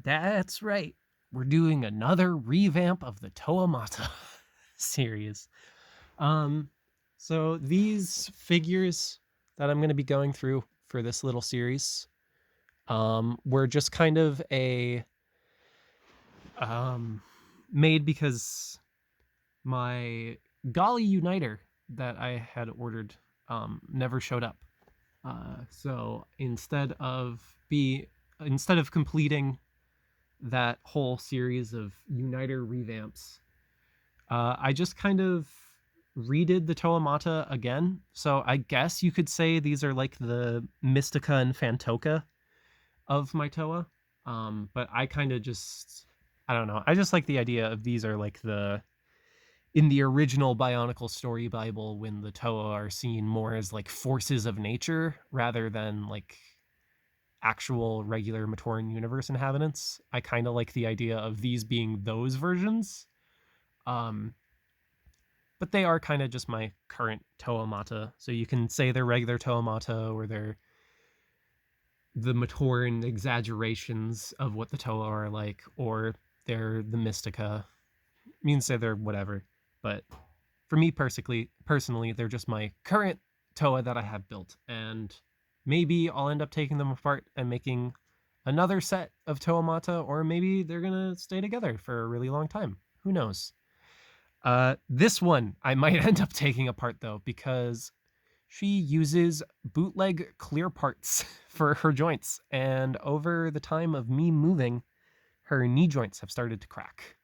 That's right. We're doing another revamp of the Toamata series. So these figures that I'm going to be going through for this little series, were just kind of a made because my Gali Uniter that I had ordered never showed up. So instead of completing that whole series of Uniter revamps, I just kind of redid the Toamata again. So I guess you could say these are like the Mystica and Fantoka of my Toa. But I kind of just, I don't know. I just like the idea of these are like in the original Bionicle story Bible, when the Toa are seen more as like forces of nature rather than like actual regular Matoran universe inhabitants. I kind of like the idea of these being those versions. Um, but they are kind of just my current Toamata. So you can say they're regular Toamata, or they're the Matoran exaggerations of what the Toa are like, or they're the Mystica. You can say they're whatever. But for me personally, they're just my current Toa that I have built. And maybe I'll end up taking them apart and making another set of Toamata, or maybe they're going to stay together for a really long time. Who knows? This one I might end up taking apart though, because she uses bootleg clear parts for her joints, and over the time of me moving, her knee joints have started to crack.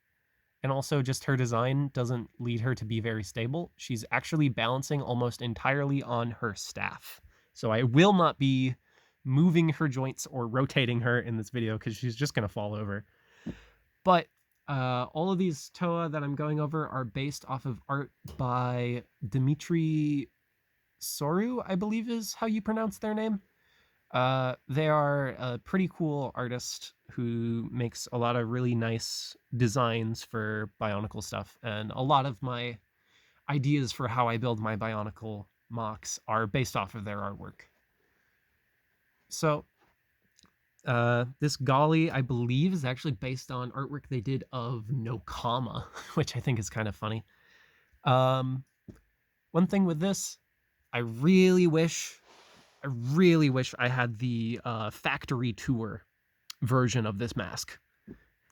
And also, just her design doesn't lead her to be very stable. She's actually balancing almost entirely on her staff. So I will not be moving her joints or rotating her in this video, because she's just going to fall over. But all of these Toa that I'm going over are based off of art by Demitsorou, I believe is how you pronounce their name. They are a pretty cool artist who makes a lot of really nice designs for Bionicle stuff, and a lot of my ideas for how I build my Bionicle mocks are based off of their artwork. So, this Gali, I believe, is actually based on artwork they did of Nokama, which I think is kind of funny. One thing with this, I really wish I had the factory tour version of this mask.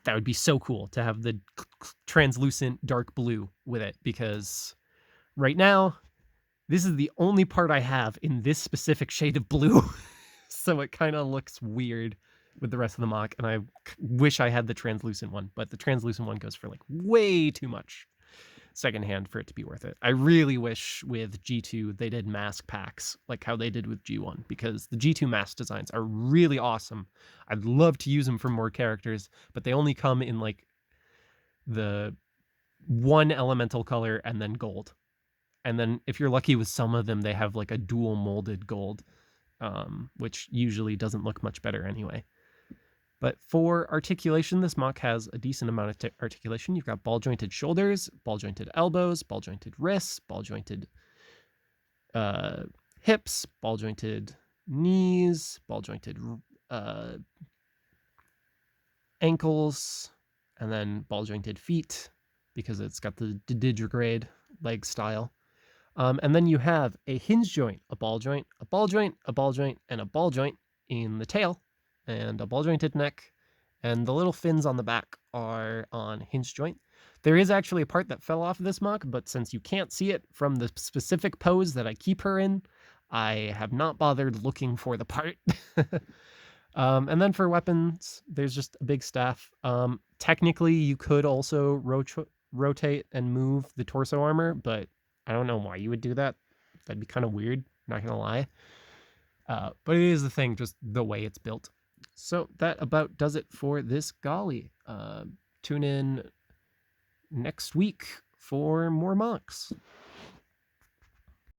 That would be so cool to have the translucent dark blue with it, because right now, this is the only part I have in this specific shade of blue. So it kind of looks weird with the rest of the mock, and I wish I had the translucent one, but the translucent one goes for like way too much secondhand for it to be worth it. I really wish with G2 they did mask packs like how they did with G1, because the G2 mask designs are really awesome. I'd love to use them for more characters, but they only come in like the one elemental color and then gold. And then if you're lucky with some of them, they have like a dual molded gold, which usually doesn't look much better anyway. But for articulation, this mock has a decent amount of articulation. You've got ball-jointed shoulders, ball-jointed elbows, ball-jointed wrists, ball-jointed hips, ball-jointed knees, ball-jointed ankles, and then ball-jointed feet, because it's got the digigrade leg style. And then you have a hinge joint, a ball joint, a ball joint, a ball joint, and a ball joint in the tail, and a ball jointed neck, and the little fins on the back are on hinge joint. There is actually a part that fell off of this mock, but since you can't see it from the specific pose that I keep her in, I have not bothered looking for the part. And then for weapons, there's just a big staff. Technically, you could also rotate and move the torso armor, but I don't know why you would do that. That'd be kind of weird, not gonna lie. But it is the thing, just the way it's built. So that about does it for this Gali. Tune in next week for more mocks.